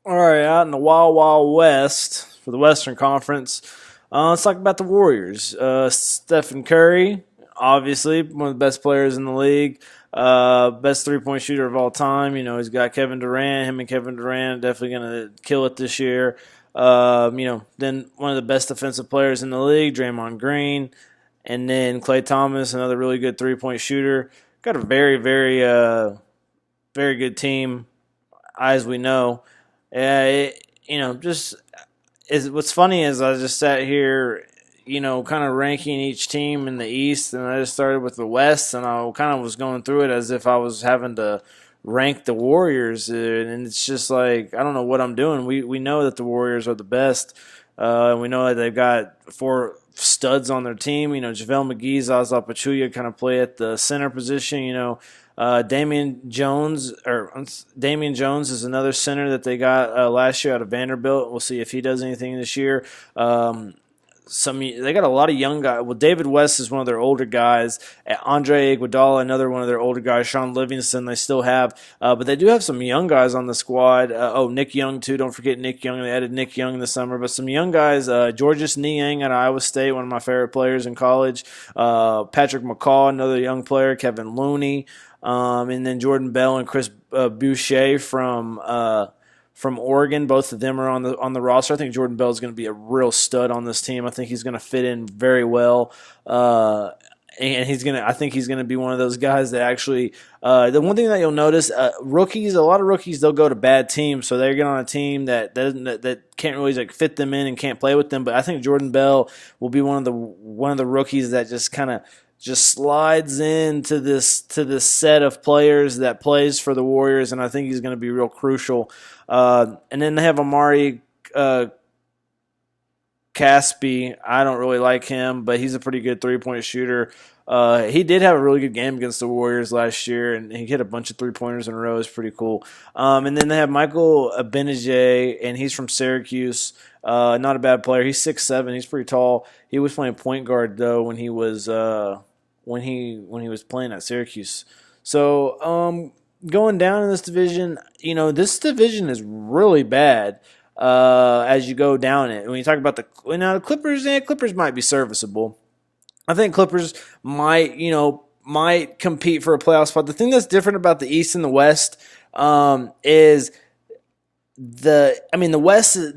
All right, out in the Wild Wild West for the Western Conference, let's talk about the Warriors. Stephen Curry, obviously one of the best players in the league, best three-point shooter of all time. He's got Kevin Durant. Him and Kevin Durant definitely going to kill it this year. Then one of the best defensive players in the league, Draymond Green, and then Klay Thomas, another really good three-point shooter. Got a very, very, very good team, as we know. Just is what's funny is I just sat here, kind of ranking each team in the East, and I just started with the West, and I kind of was going through it as if I was having to rank the Warriors, and it's just like I don't know what I'm doing. We know that the Warriors are the best, and we know that they've got four studs on their team. JaVale McGee, Zaza Pachulia kind of play at the center position. Damian Jones is another center that they got last year out of Vanderbilt. We'll see if he does anything this year. They got a lot of young guys. Well, David West is one of their older guys. Andre Iguodala, another one of their older guys. Sean Livingston, they still have, but they do have some young guys on the squad. Nick Young too. Don't forget Nick Young. They added Nick Young this summer, but some young guys. Georges Niang at Iowa State, one of my favorite players in college. Patrick McCaw, another young player. Kevin Looney. And then Jordan Bell and Chris Boucher from Oregon. Both of them are on the roster. I think Jordan Bell is going to be a real stud on this team. I think he's going to fit in very well. And I think he's going to be one of those guys that actually. The one thing that you'll notice, rookies. A lot of rookies, they'll go to bad teams, so they get on a team that can't really fit them in and can't play with them. But I think Jordan Bell will be one of the rookies that just kind of slides into this set of players that plays for the Warriors, and I think he's going to be real crucial. And then they have Amari Caspi. I don't really like him, but he's a pretty good three-point shooter. He did have a really good game against the Warriors last year, and he hit a bunch of three-pointers in a row. It's pretty cool. And then they have Michael Abenije, and he's from Syracuse. Not a bad player. He's 6'7". He's pretty tall. He was playing point guard though when he was playing at Syracuse. So going down in this division, this division is really bad as you go down it. When you talk about the Clippers, Clippers might be serviceable. I think Clippers might compete for a playoff spot. The thing that's different about the East and the West is the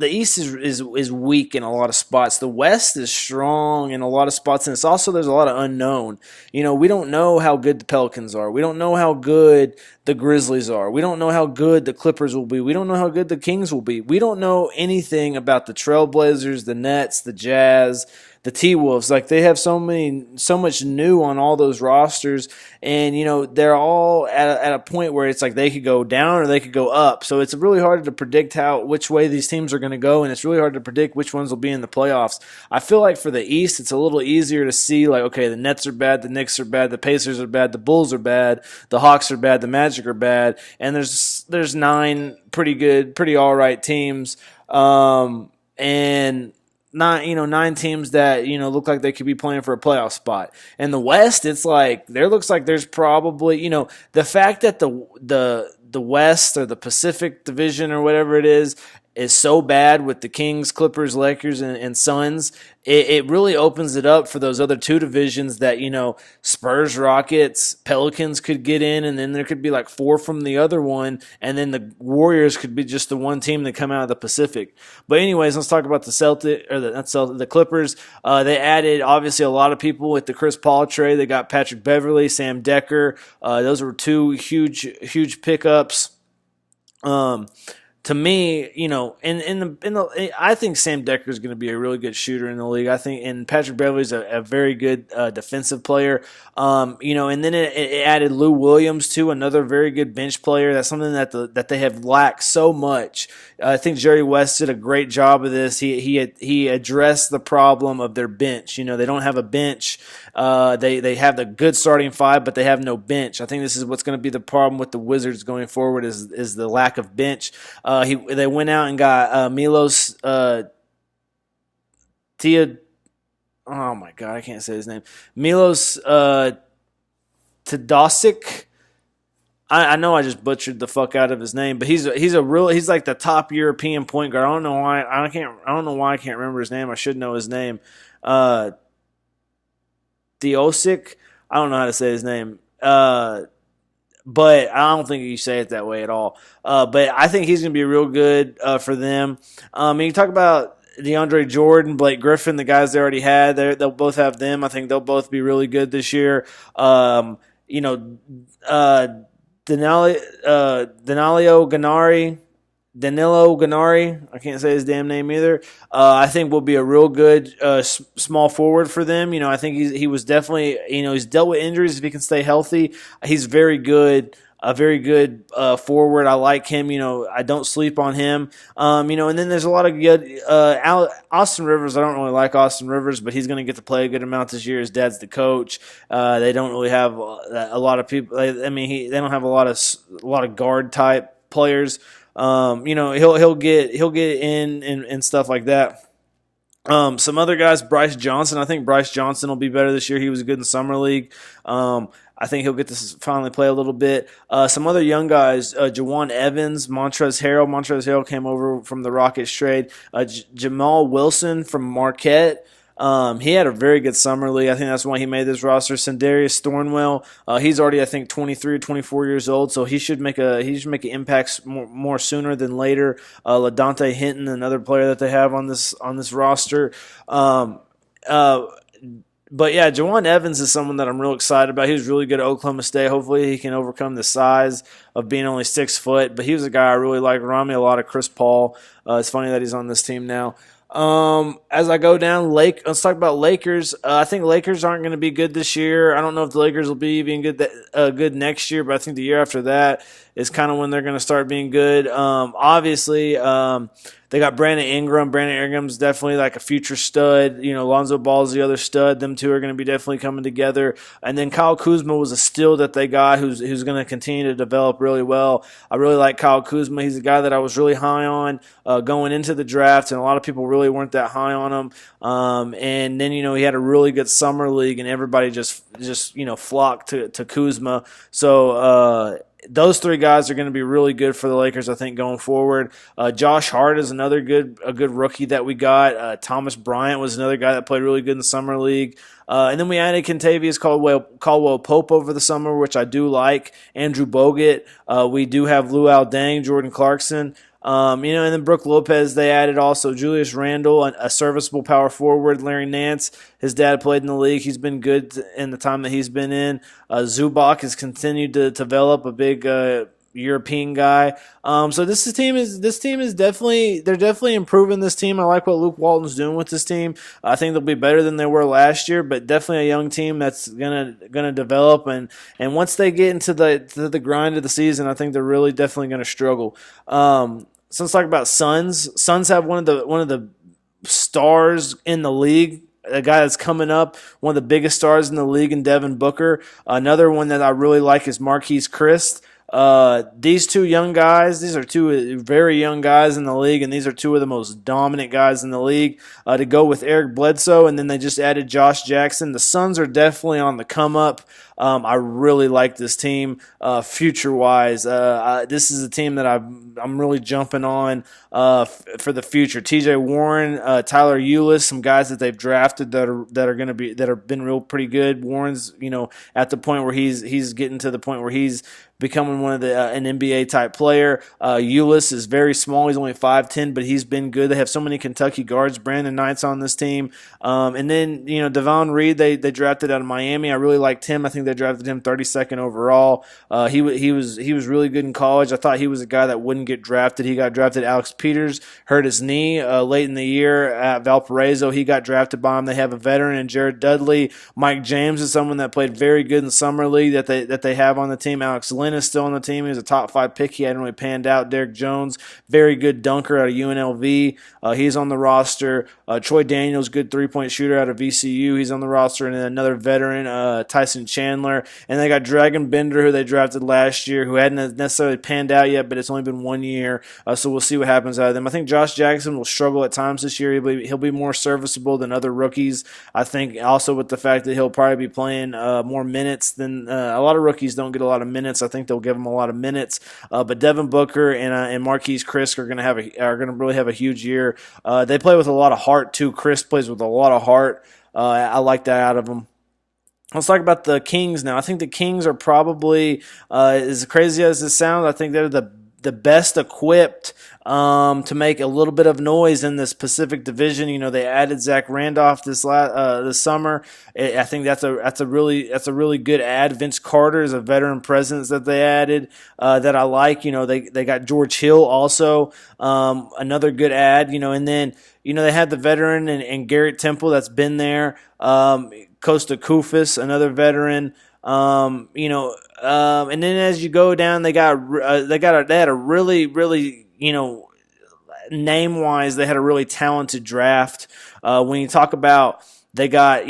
East is weak in a lot of spots. The West is strong in a lot of spots, and it's also there's a lot of unknown. We don't know how good the Pelicans are. We don't know how good the Grizzlies are. We don't know how good the Clippers will be. We don't know how good the Kings will be. We don't know anything about the Trailblazers, the Nets, the Jazz, the T-Wolves. Like, they have so much new on all those rosters, and they're all at a point where it's like they could go down or they could go up. So it's really hard to predict which way these teams are going to go, and it's really hard to predict which ones will be in the playoffs. I feel like for the East, it's a little easier to see, like, okay, the Nets are bad, the Knicks are bad, the Pacers are bad, the Bulls are bad, the Hawks are bad, the Magic are bad, and there's 9 pretty good, pretty all right teams, and 9 teams that look like they could be playing for a playoff spot. In the West, it's like looks like there's probably the fact that the West or the Pacific Division or whatever it is so bad with the Kings, Clippers, Lakers, and Suns, it really opens it up for those other 2 divisions that, Spurs, Rockets, Pelicans could get in, and then there could be like 4 from the other one, and then the Warriors could be just the one team that come out of the Pacific. But anyways, let's talk about the Clippers. They added, obviously, a lot of people with the Chris Paul trade. They got Patrick Beverley, Sam Decker. Those were 2 huge pickups. To me, I think Sam Decker is going to be a really good shooter in the league. I think, and Patrick Beverley is a very good defensive player. And then it added Lou Williams too, another very good bench player. That's something that they have lacked so much. I think Jerry West did a great job of this. He addressed the problem of their bench. They don't have a bench. They have the good starting 5, but they have no bench. I think this is what's going to be the problem with the Wizards going forward is the lack of bench. They went out and got Milos Tia. Oh my God, I can't say his name. Milos Teodosic. I know I just butchered the fuck out of his name, but he's like the top European point guard. I don't know why I can't remember his name. I should know his name. Uh, Theosic. I don't know how to say his name. But I don't think you say it that way at all. But I think he's going to be real good for them. And you talk about DeAndre Jordan, Blake Griffin, the guys they already had. They'll both have them. I think they'll both be really good this year. You know, Danilo Ganari, I can't say his damn name either. I think will be a real good small forward for them. You know, I think he was definitely, he's dealt with injuries. If he can stay healthy, he's very good. A very good forward. I like him. I don't sleep on him. And then there's a lot of good Austin Rivers. I don't really like Austin Rivers, but he's going to get to play a good amount this year. His dad's the coach. They don't really have a lot of people. They don't have a lot of guard type players. He'll get in and stuff like that. Some other guys, Bryce Johnson. I think Bryce Johnson will be better this year. He was good in the summer league. I think he'll get to finally play a little bit. Some other young guys, Jawan Evans, Montrezl Harrell. Montrezl Harrell came over from the Rockets trade. Jamal Wilson from Marquette. He had a very good summer league. I think that's why he made this roster. Sindarius Thornwell, he's already, I think, 23 or 24 years old, so he should make an impact more sooner than later. LaDontae Hinton, another player that they have on this roster. But yeah, Jawan Evans is someone that I'm real excited about. He was really good at Oklahoma State. Hopefully he can overcome the size of being only 6 foot. But he was a guy I really liked. Reminded me a lot of Chris Paul. It's funny that he's on this team now. As I go down, let's talk about Lakers. I think Lakers aren't going to be good this year. I don't know if the Lakers will be even good next year, but I think the year after that is kind of when they're going to start being good. Obviously, they got Brandon Ingram. Brandon Ingram's definitely like a future stud. Lonzo Ball's the other stud. Them two are going to be definitely coming together. And then Kyle Kuzma was a steal that they got who's going to continue to develop really well. I really like Kyle Kuzma. He's a guy that I was really high on going into the draft, and a lot of people really weren't that high on him. And then, he had a really good summer league, and everybody just flocked to Kuzma. So, those 3 guys are going to be really good for the Lakers, I think, going forward. Josh Hart is a good rookie that we got. Thomas Bryant was another guy that played really good in the summer league. And then we added Kentavious Caldwell Pope over the summer, which I do like. Andrew Bogut. We do have Luol Deng, Jordan Clarkson. And then Brook Lopez, they added also Julius Randle, a serviceable power forward. Larry Nance, his dad played in the league. He's been good in the time that he's been in. Zubac has continued to develop, a big European guy. So this team is definitely, they're definitely improving this team. I like what Luke Walton's doing with this team. I think they'll be better than they were last year, but definitely a young team that's gonna develop. And once they get into the grind of the season, I think they're really definitely gonna struggle. So let's talk about Suns. Suns have one of the stars in the league, a guy that's coming up, one of the biggest stars in the league in Devin Booker. Another one that I really like is Marquise Christ. These 2 young guys, these are 2 very young guys in the league, and these are 2 of the most dominant guys in the league. To go with Eric Bledsoe, and then they just added Josh Jackson. The Suns are definitely on the come up. I really like this team future-wise. This is a team that I'm really jumping on for the future. T.J. Warren, Tyler Ulis, some guys that they've drafted that have been real pretty good. Warren's at the point where he's getting to the point where he's becoming one of an NBA type player. Ulis is very small. He's only 5'10", but he's been good. They have so many Kentucky guards. Brandon Knight's on this team. And then, Devon Reed, they drafted out of Miami. I really liked him. I think they drafted him 32nd overall. He was really good in college. I thought he was a guy that wouldn't get drafted. He got drafted. Alex Peters hurt his knee late in the year at Valparaiso. He got drafted by him. They have a veteran in Jared Dudley. Mike James is someone that played very good in the summer league that they have on the team. Alex Lynn is still on the team. He was a top 5 pick. He hadn't really panned out. Derek Jones, very good dunker out of UNLV. He's on the roster. Troy Daniels, good 3-point shooter out of VCU. He's on the roster. And then another veteran, Tyson Chandler, Chandler, and they got Dragon Bender, who they drafted last year, who hadn't necessarily panned out yet, but it's only been 1 year, so we'll see what happens out of them. I think Josh Jackson will struggle at times this year. He'll be more serviceable than other rookies. I think also with the fact that he'll probably be playing more minutes than a lot of rookies don't get a lot of minutes. I think they'll give him a lot of minutes. But Devin Booker and Marquise Chris are going to really have a huge year. They play with a lot of heart too. Chris plays with a lot of heart. I like that out of them. Let's talk about the Kings now. I think the Kings are probably, as crazy as it sounds, I think they're the best equipped to make a little bit of noise in this Pacific Division. You know, they added Zach Randolph this summer. I think that's a really good add. Vince Carter is a veteran presence that they added that I like. You know, they got George Hill also, another good add. You know, and then they had the veteran and Garrett Temple that's been there. Costa Koufis, another veteran. And then as you go down, they had a really name wise, they had a really talented draft. When you talk about, they got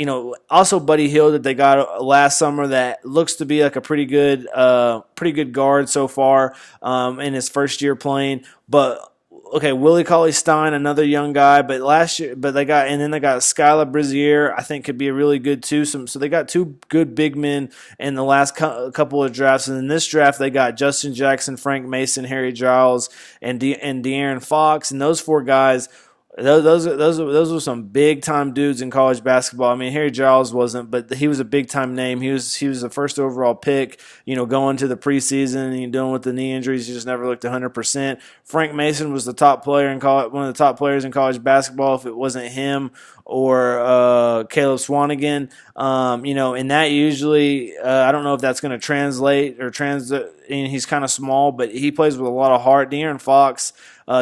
also Buddy Hield that they got last summer that looks to be like a pretty good guard so far in his first year playing, but. Okay, Willie Cauley-Stein, another young guy, but they got Skylar Brizier, I think could be a really good too. So they got two good big men in the last couple of drafts, and in this draft they got Justin Jackson, Frank Mason, Harry Giles, and De'Aaron Fox, and those four guys. Those were some big time dudes in college basketball. I mean, Harry Giles wasn't, but he was a big time name. He was the first overall pick. Going to the preseason and dealing with the knee injuries, he just never looked 100%. Frank Mason was the top player in college, one of the top players in college basketball. If it wasn't him or Caleb Swanigan, and that usually I don't know if that's going to translate or he's kind of small, but he plays with a lot of heart. De'Aaron Fox.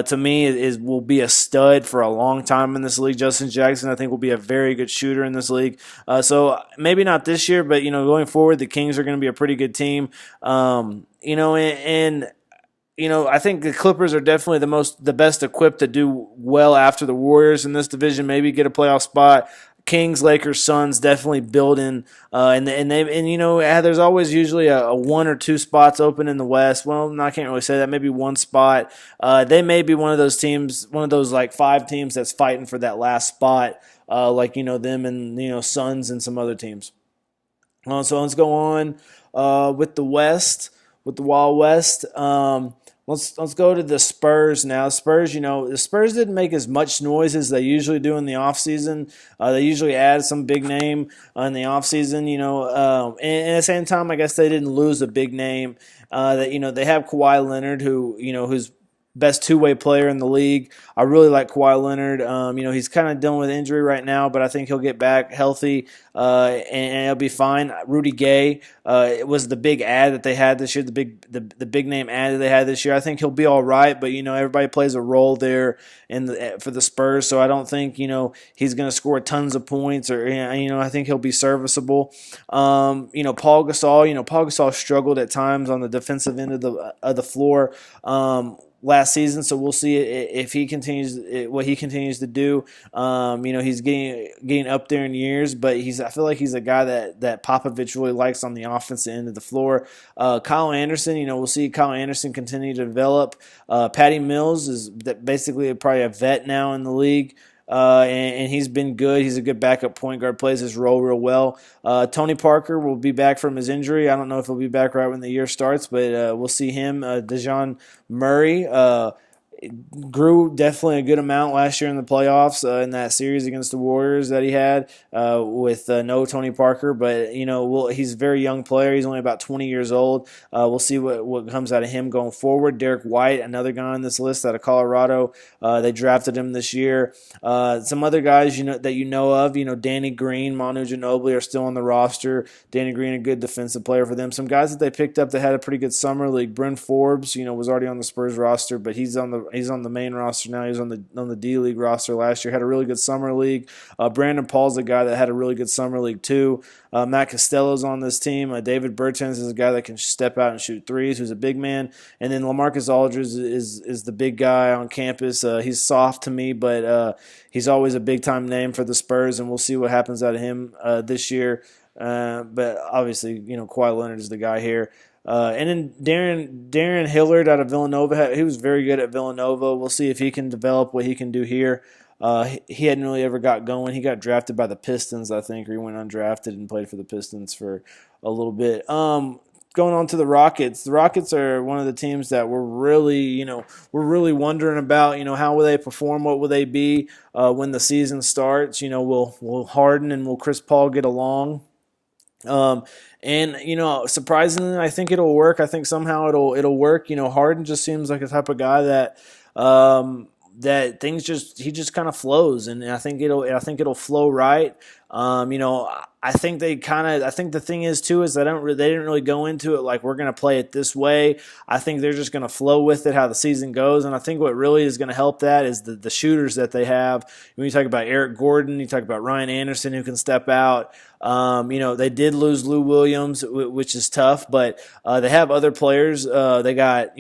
To me, will be a stud for a long time in this league. Justin Jackson, I think, will be a very good shooter in this league. So maybe not this year, but going forward, the Kings are going to be a pretty good team. I think the Clippers are definitely the best equipped to do well after the Warriors in this division. Maybe get a playoff spot. Kings, Lakers, Suns definitely building, there's always usually a one or two spots open in the West. Well, I can't really say that. Maybe one spot. They may be one of those teams, one of those like 5 teams that's fighting for that last spot, them and Suns and some other teams. So let's go on with the West, with the Wild West. Let's go to the Spurs now. The Spurs didn't make as much noise as they usually do in the offseason. They usually add some big name in the offseason, and at the same time, I guess they didn't lose a big name. They have Kawhi Leonard, who's best two-way player in the league. I really like Kawhi Leonard. He's kind of dealing with injury right now, but I think he'll get back healthy and he'll be fine. Rudy Gay was the big ad that they had this year, the big name ad that they had this year. I think he'll be all right, but everybody plays a role there for the Spurs, so I don't think he's going to score tons of points or I think he'll be serviceable. Paul Gasol struggled at times on the defensive end of the floor. Last season, so we'll see if he continues what he continues to do. He's getting up there in years, but I feel like he's a guy that Popovich really likes on the offensive end of the floor. Kyle Anderson, we'll see Kyle Anderson continue to develop. Patty Mills is basically probably a vet now in the league. And he's been good. He's a good backup point guard, plays his role real well. Tony Parker will be back from his injury. I don't know if he'll be back right when the year starts, but we'll see him. DeJounte Murray grew definitely a good amount last year in the playoffs in that series against the Warriors that he had with no Tony Parker. But, he's a very young player. He's only about 20 years old. We'll see what comes out of him going forward. Derek White, another guy on this list out of Colorado. They drafted him this year. Some other guys that you know of, Danny Green, Manu Ginobili are still on the roster. Danny Green, a good defensive player for them. Some guys that they picked up that had a pretty good summer league. Bryn Forbes, was already on the Spurs roster, but he's on the main roster now. He's on the D League roster last year. Had a really good summer league. Brandon Paul's a guy that had a really good summer league too. Matt Costello's on this team. David Bertans is a guy that can step out and shoot threes, who's a big man. And then LaMarcus Aldridge is the big guy on campus. He's soft to me, but he's always a big-time name for the Spurs, and we'll see what happens out of him this year. But obviously, Kawhi Leonard is the guy here. And then Darren Hillard out of Villanova, he was very good at Villanova. We'll see if he can develop what he can do here. He hadn't really ever got going. He got drafted by the Pistons, I think, or he went undrafted and played for the Pistons for a little bit. Going on to the Rockets. The Rockets are one of the teams that we're really wondering about. How will they perform? What will they be when the season starts? Will Harden and will Chris Paul get along? And surprisingly, I think it'll work. I think somehow it'll work. Harden just seems like a type of guy that he just kind of flows, and I think it'll flow right. I think the thing is too is they didn't really go into it like we're going to play it this way. I think they're just going to flow with it how the season goes, and I think what really is going to help that is the shooters that they have. When you talk about Eric Gordon, you talk about Ryan Anderson who can step out. They did lose Lou Williams, which is tough, but they have other players. They got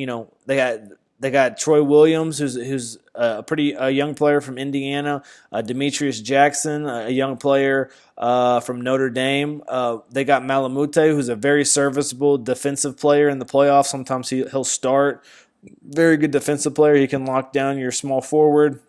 Troy Williams, who's a young player from Indiana. Demetrius Jackson, a young player from Notre Dame. They got Malamute, who's a very serviceable defensive player in the playoffs. Sometimes he'll start. Very good defensive player. He can lock down your small forward.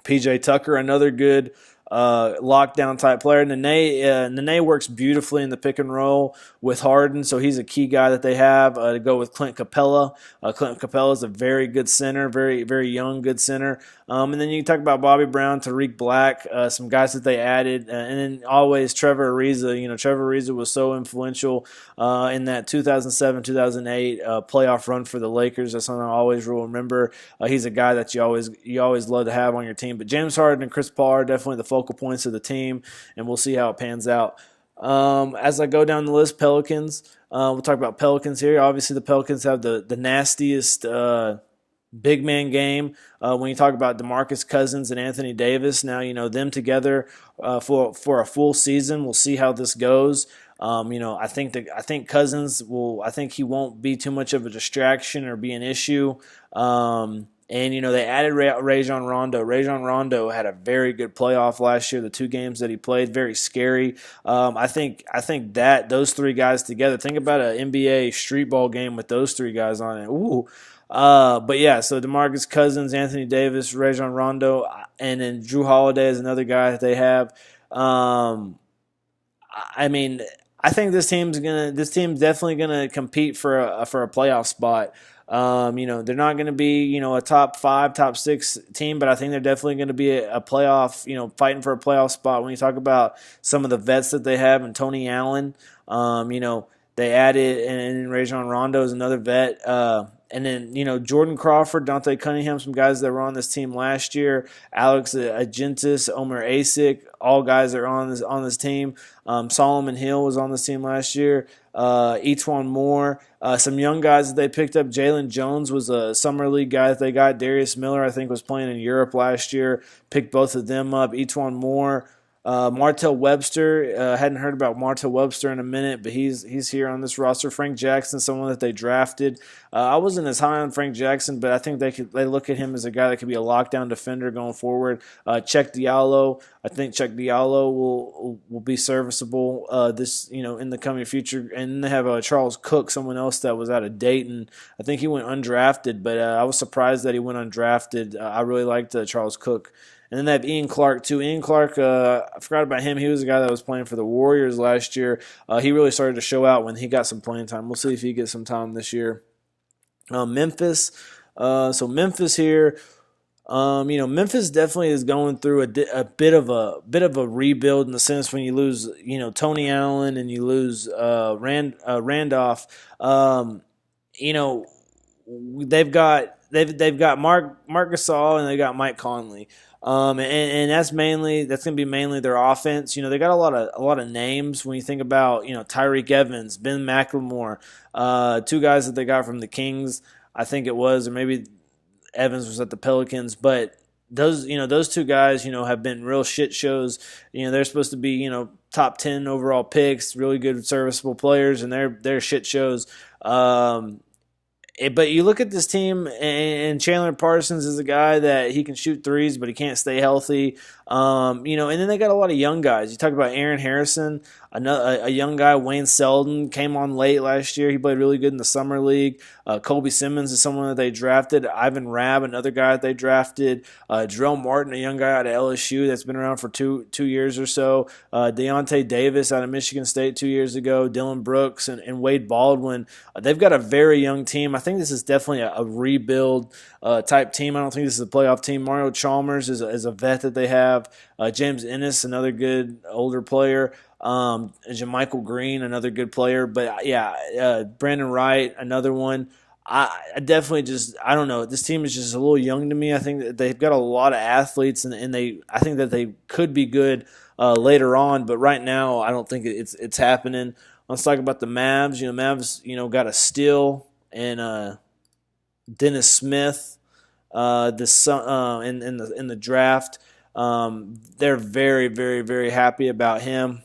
PJ Tucker, another good lockdown type player. Nene works beautifully in the pick and roll with Harden, so he's a key guy that they have to go with Clint Capella. Clint Capella is a very good center, very, very young, good center. And then you talk about Bobby Brown, Tariq Black, some guys that they added, and then always Trevor Ariza. Trevor Ariza was so influential in that 2007-2008 playoff run for the Lakers. That's something I always will remember. He's a guy that you always love to have on your team. But James Harden and Chris Paul are definitely the focal points of the team, and we'll see how it pans out. As I go down the list, Pelicans. We'll talk about Pelicans here. Obviously, the Pelicans have the nastiest big man game. When you talk about DeMarcus Cousins and Anthony Davis, now them together for a full season. We'll see how this goes. I think Cousins will. I think he won't be too much of a distraction or be an issue. And, they added Rajon Rondo. Rajon Rondo had a very good playoff last year, the 2 games that he played, very scary. I think that those 3 guys together, think about an NBA street ball game with those 3 guys on it. Ooh. But yeah, so DeMarcus Cousins, Anthony Davis, Rajon Rondo, and then Drew Holiday is another guy that they have. I think this team's definitely gonna compete for a playoff spot. They're not going to be, a top 5, top 6 team, but I think they're definitely going to be a playoff, fighting for a playoff spot. When you talk about some of the vets that they have and Tony Allen, they added, and Rajon Rondo is another vet. And then, Jordan Crawford, Dante Cunningham, some guys that were on this team last year, Alex Agentis, Omer Asik, all guys that are on this team. Solomon Hill was on this team last year. Etuan Moore, some young guys that they picked up. Jalen Jones was a summer league guy that they got. Darius Miller, I think, was playing in Europe last year. Picked both of them up. Etuan Moore. Martell Webster, hadn't heard about Martell Webster in a minute, but he's here on this roster. Frank Jackson, someone that they drafted. I wasn't as high on Frank Jackson, but I think they look at him as a guy that could be a lockdown defender going forward. Check Diallo, I think Check Diallo will be serviceable in the coming future. And then they have Charles Cook, someone else that was out of Dayton. I think he went undrafted, but I was surprised that he went undrafted. I really liked Charles Cook. And then they have Ian Clark, too. Ian Clark, I forgot about him. He was a guy that was playing for the Warriors last year. He really started to show out when he got some playing time. We'll see if he gets some time this year. Memphis. So Memphis here. Memphis definitely is going through a bit of a rebuild in the sense when you lose, Tony Allen and you lose Randolph. They've got Mark Gasol and they got Mike Conley. And that's going to be mainly their offense. They got a lot of names when you think about, Tyreek Evans, Ben McLemore, 2 guys that they got from the Kings, I think it was, or maybe Evans was at the Pelicans, but those 2 guys, have been real shit shows. They're supposed to be, top 10 overall picks, really good serviceable players, and they're shit shows. But you look at this team, and Chandler Parsons is a guy that he can shoot threes, but he can't stay healthy. And then they got a lot of young guys. You talk about Aaron Harrison. a young guy, Wayne Selden, came on late last year. He played really good in the summer league. Colby Simmons is someone that they drafted. Ivan Rabb, another guy that they drafted. Jarrell Martin, a young guy out of LSU that's been around for two years or so. Deontay Davis out of Michigan State 2 years ago. Dylan Brooks and Wade Baldwin. They've got a very young team. I think this is definitely a rebuild type team. I don't think this is a playoff team. Mario Chalmers is a vet that they have. James Ennis, another good older player. Jermichael Green, another good player. But Brandon Wright, another one. I definitely I don't know. This team is just a little young to me. I think that they've got a lot of athletes, and I think that they could be good later on. But right now, I don't think it's happening. Let's talk about the Mavs. Mavs, got a steal and Dennis Smith in the draft. They're very, very, very happy about him.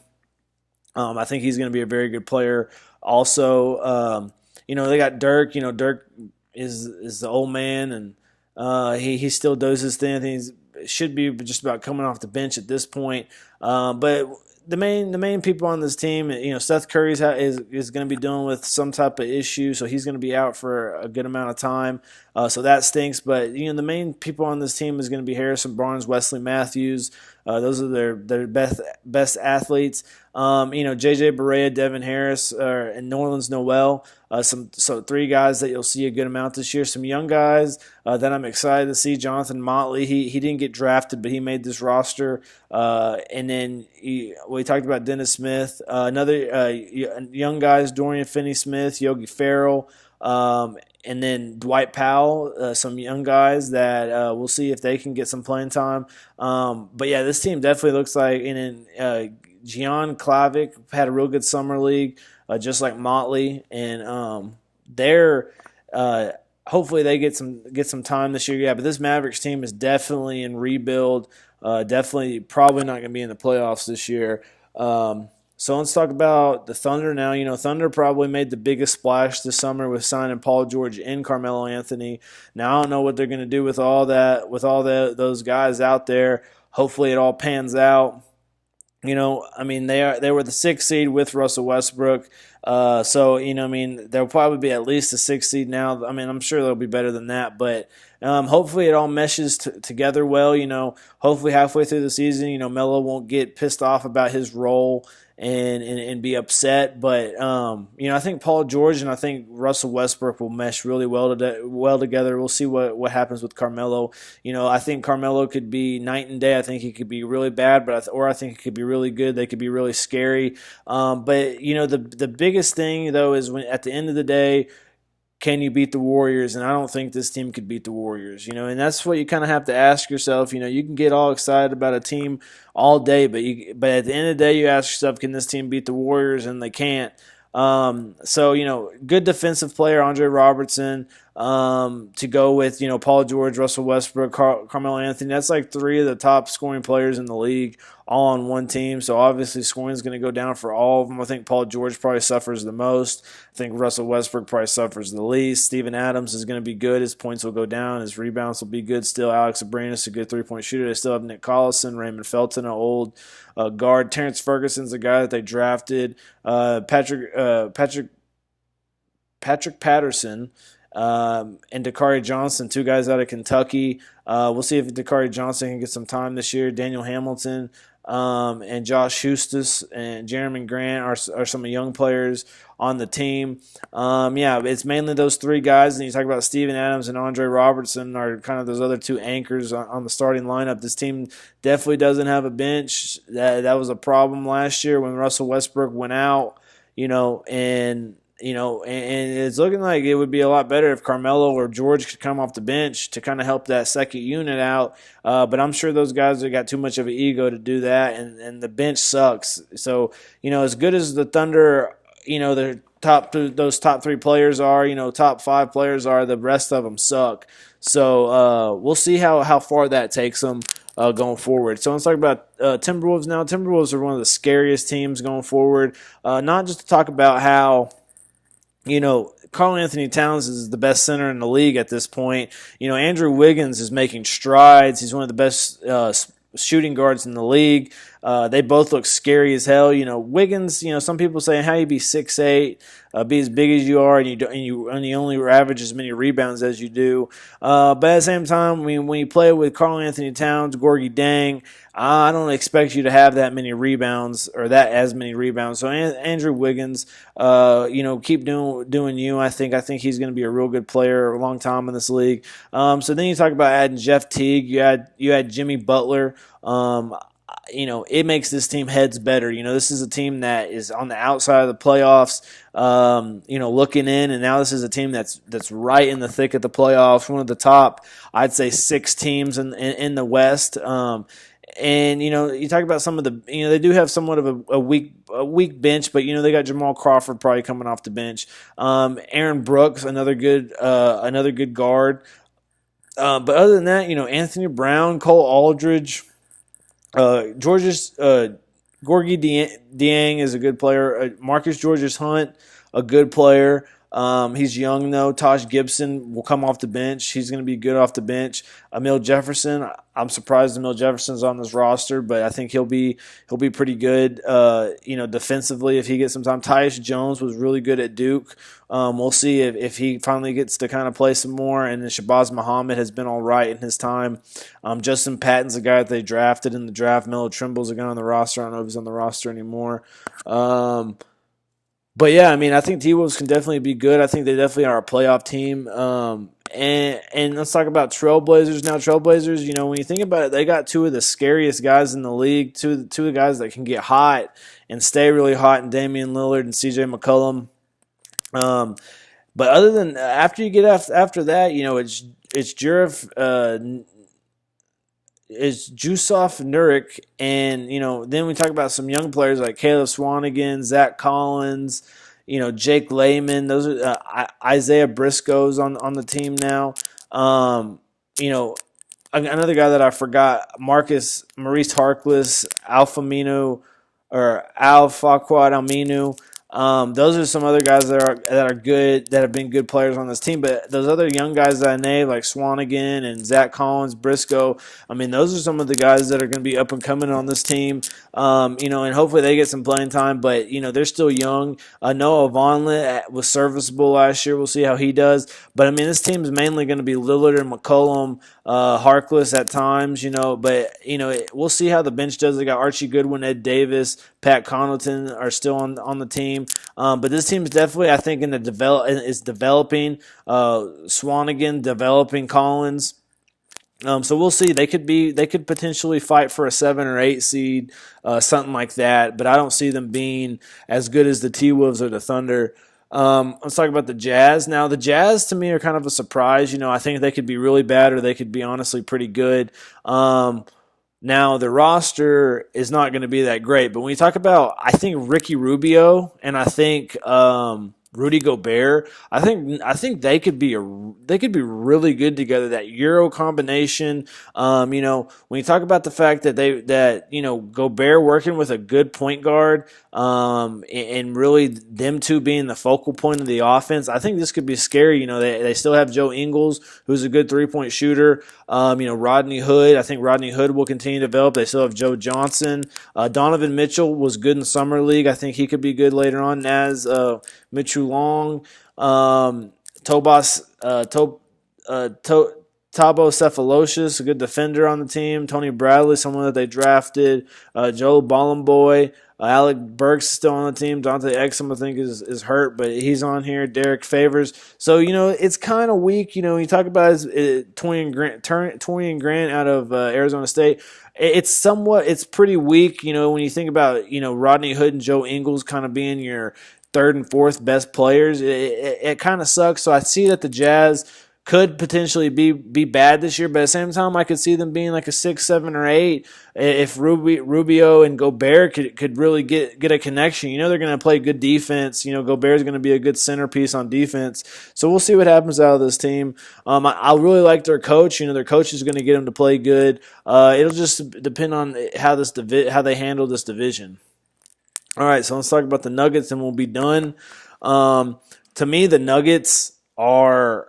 I think he's going to be a very good player. Also, they got Dirk. Dirk is the old man, and he still does his thing. I think he should be just about coming off the bench at this point. But the main people on this team, Seth Curry is going to be dealing with some type of issue, so he's going to be out for a good amount of time. So that stinks. But the main people on this team is going to be Harrison Barnes, Wesley Matthews. Those are their best athletes. JJ Barea, Devin Harris, and Norland's Noel. So three guys that you'll see a good amount this year. Some young guys that I'm excited to see. Jonathan Motley, he didn't get drafted, but he made this roster. And then we talked about Dennis Smith. Another young guys, Dorian Finney-Smith, Yogi Ferrell. And then Dwight Powell, some young guys that we'll see if they can get some playing time. But yeah, this team definitely looks like. And then Gian Klavic had a real good summer league, just like Motley, and they're hopefully they get some time this year. Yeah, but this Mavericks team is definitely in rebuild. Definitely, probably not going to be in the playoffs this year. So let's talk about the Thunder now. Thunder probably made the biggest splash this summer with signing Paul George and Carmelo Anthony. Now I don't know what they're going to do with all that, those guys out there. Hopefully it all pans out. They were the 6th seed with Russell Westbrook. They'll probably be at least a 6th seed now. I'm sure they'll be better than that, but hopefully it all meshes together well. Hopefully halfway through the season, Melo won't get pissed off about his role and be upset. But I think Paul George and I think Russell Westbrook will mesh really well together. We'll see what happens with Carmelo. I think Carmelo could be night and day. I think he could be really bad, or I think he could be really good. They could be really scary. But the biggest thing though is when at the end of the day, can you beat the Warriors? And I don't think this team could beat the Warriors, and that's what you kind of have to ask yourself. You can get all excited about a team all day, but at the end of the day, you ask yourself, can this team beat the Warriors? And they can't. Good defensive player, Andre Robertson, to go with, Paul George, Russell Westbrook, Carmelo Anthony. That's like 3 of the top scoring players in the league all on one team. So obviously scoring is going to go down for all of them. I think Paul George probably suffers the most. I think Russell Westbrook probably suffers the least. Steven Adams is going to be good. His points will go down. His rebounds will be good still. Alex Abranes, a good 3-point shooter. They still have Nick Collison, Raymond Felton, an old guard. Terrence Ferguson's a guy that they drafted. Patrick Patterson and Dakari Johnson, 2 guys out of Kentucky. We'll see if Dakari Johnson can get some time this year. Daniel Hamilton and Josh Hustis and Jeremy Grant are some young players on the team. It's mainly those 3 guys. And you talk about Steven Adams and Andre Robertson are kind of those other 2 anchors on the starting lineup. This team definitely doesn't have a bench. That was a problem last year when Russell Westbrook went out, and it's looking like it would be a lot better if Carmelo or George could come off the bench to kind of help that second unit out. But I'm sure those guys have got too much of an ego to do that, and the bench sucks. So, as good as the Thunder, those top 3 players are, top 5 players are, the rest of them suck. So we'll see how far that takes them going forward. So let's talk about Timberwolves now. Timberwolves are one of the scariest teams going forward. Not just to talk about how Karl Anthony Towns is the best center in the league at this point. Andrew Wiggins is making strides. He's one of the best shooting guards in the league. They both look scary as hell. Wiggins. Some people say how you be 6'8", be as big as you are, and you only average as many rebounds as you do. But at the same time, when you play with Karl Anthony Towns, Gorgie Dang, I don't expect you to have that many rebounds or that as many rebounds. So Andrew Wiggins, keep doing you. I think he's going to be a real good player a long time in this league. So then you talk about adding Jeff Teague. You had Jimmy Butler. It makes this team heads better. This is a team that is on the outside of the playoffs, looking in, and now this is a team that's right in the thick of the playoffs, one of the top, I'd say, 6 teams in the West. And you talk about some of the, they do have somewhat of a weak bench, but they got Jamal Crawford probably coming off the bench. Aaron Brooks, another good guard. But other than that, Anthony Brown, Cole Aldridge, Gorgie Dieng is a good player. Marcus Georges Hunt, a good player. He's young though. Taj Gibson will come off the bench. He's going to be good off the bench. Emil Jefferson. I'm surprised Emil Jefferson's on this roster, but I think he'll be pretty good. Defensively if he gets some time. Tyus Jones was really good at Duke. We'll see if he finally gets to kind of play some more. And then Shabazz Muhammad has been all right in his time. Justin Patton's a guy that they drafted in the draft. Melo Trimble's a guy on the roster. I don't know if he's on the roster anymore. But yeah, I think T-Wolves can definitely be good. I think they definitely are a playoff team. And let's talk about Trailblazers now. Trailblazers, when you think about it, they got 2 of the scariest guys in the league, two of the guys that can get hot and stay really hot, and Damian Lillard and CJ McCollum. But other than after you get after that, it's Jurif. It's Jusuf Nurkic, and then we talk about some young players like Caleb Swanigan, Zach Collins, Jake Layman. Those are Isaiah Briscoe's on the team now. Another guy that I forgot, Maurice Harkless, Al Farquad Aminu. Those are some other guys that are good, that have been good players on this team. But those other young guys that I named, like Swanigan and Zach Collins, Briscoe, those are some of the guys that are going to be up and coming on this team. And hopefully they get some playing time. But they're still young. Noah Vonleh was serviceable last year. We'll see how he does. But this team is mainly going to be Lillard and McCollum, Harkless at times. But we'll see how the bench does. They got Archie Goodwin, Ed Davis, Pat Connaughton are still on the team. But this team is definitely, I think, is developing. Swanigan developing Collins. So we'll see. They could potentially fight for a 7 or 8 seed, something like that. But I don't see them being as good as the T-Wolves or the Thunder. Let's talk about the Jazz. Now, the Jazz to me are kind of a surprise. I think they could be really bad or they could be honestly pretty good. Now, the roster is not going to be that great, but when you talk about, I think Ricky Rubio and I think Rudy Gobert, I think they could be really good together. That Euro combination, when you talk about the fact that Gobert working with a good point guard, and really them two being the focal point of the offense, I think this could be scary. They still have Joe Ingles, who's a good 3-point shooter. Rodney Hood, I think Rodney Hood will continue to develop. They still have Joe Johnson. Donovan Mitchell was good in summer league. I think he could be good later on. Naz Mitchell Long, Thabo Cephalosius, a good defender on the team. Tony Bradley, someone that they drafted. Joe Bollenboy. Alec Burks is still on the team. Dante Exum, I think, is hurt, but he's on here. Derek Favors. So, it's kind of weak. You talk about Torian Grant out of Arizona State. It's pretty weak, when you think about, Rodney Hood and Joe Ingles kind of being your third and fourth best players. It kind of sucks. So I see that the Jazz could potentially be bad this year, but at the same time, I could see them being like a 6, 7, or 8 if Rubio and Gobert could really get a connection. They're going to play good defense. Gobert's going to be a good centerpiece on defense. So we'll see what happens out of this team. I really like their coach. Their coach is going to get them to play good. It'll just depend on how they handle this division. All right, so let's talk about the Nuggets, and we'll be done. To me, the Nuggets are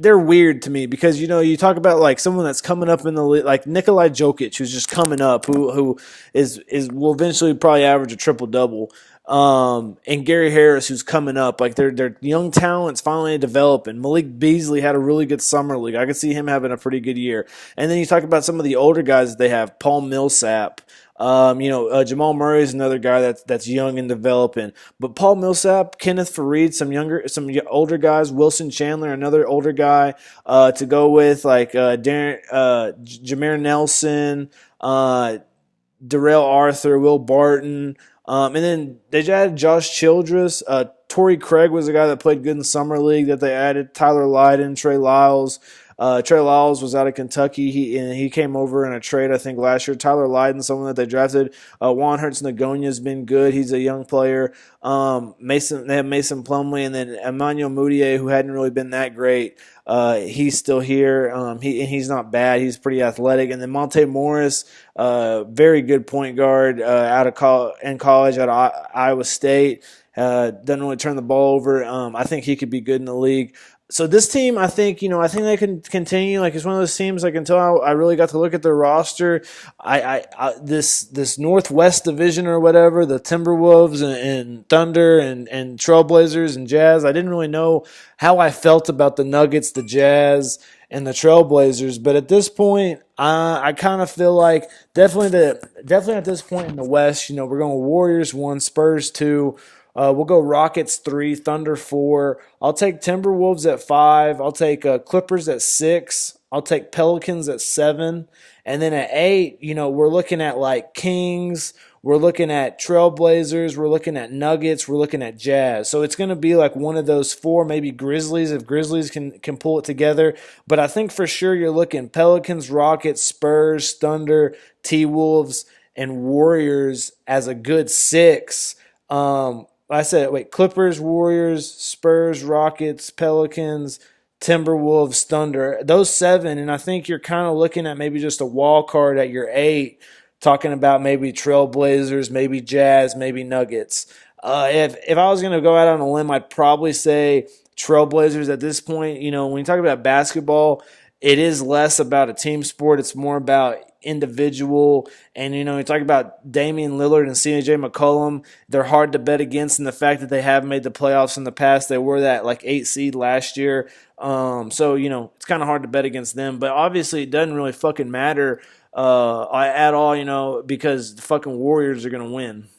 they're weird to me because you talk about like someone that's coming up in the league, like Nikolai Jokic, who's just coming up, who is will eventually probably average a triple double. And Gary Harris, who's coming up, like they're young talents finally developing. Malik Beasley had a really good summer league. I could see him having a pretty good year. And then you talk about some of the older guys that they have, Paul Millsap. Jamal Murray is another guy that's young and developing. But Paul Millsap, Kenneth Faried, some older guys, Wilson Chandler, another older guy to go with, like Jameer Nelson, Darrell Arthur, Will Barton. And then they added Josh Childress. Torrey Craig was a guy that played good in the summer league that they added. Tyler Lydon, Trey Lyles. Trey Lyles was out of Kentucky. He came over in a trade, I think, last year. Tyler Lydon, someone that they drafted. Juan Hurts-Nagonia has been good. He's a young player. They have Mason Plumlee, and then Emmanuel Mudiay, who hadn't really been that great. He's still here. He's not bad. He's pretty athletic. And then Monte Morris, very good point guard in college out of Iowa State. Doesn't really turn the ball over. I think he could be good in the league. So this team, I think they can continue. Like, it's one of those teams, like, until I really got to look at their roster, this Northwest division or whatever, the Timberwolves and Thunder and Trailblazers and Jazz, I didn't really know how I felt about the Nuggets, the Jazz, and the Trailblazers. But at this point, I kind of feel like definitely at this point in the West, we're going Warriors 1, Spurs 2. We'll go Rockets 3, Thunder 4. I'll take Timberwolves at 5. I'll take Clippers at 6. I'll take Pelicans at 7. And then at 8, we're looking at like Kings. We're looking at Trailblazers. We're looking at Nuggets. We're looking at Jazz. So it's going to be like one of those 4, maybe Grizzlies, if Grizzlies can pull it together. But I think for sure you're looking Pelicans, Rockets, Spurs, Thunder, T-Wolves, and Warriors as a good 6. Clippers, Warriors, Spurs, Rockets, Pelicans, Timberwolves, Thunder. Those 7, and I think you're kind of looking at maybe just a wild card at your 8, talking about maybe Trailblazers, maybe Jazz, maybe Nuggets. If I was going to go out on a limb, I'd probably say Trailblazers at this point. When you talk about basketball, it is less about a team sport. It's more about individual. And, you talk about Damian Lillard and CJ McCollum. They're hard to bet against in the fact that they have made the playoffs in the past. They were that like 8 seed last year. So, it's kind of hard to bet against them. But obviously it doesn't really fucking matter at all, because the fucking Warriors are going to win.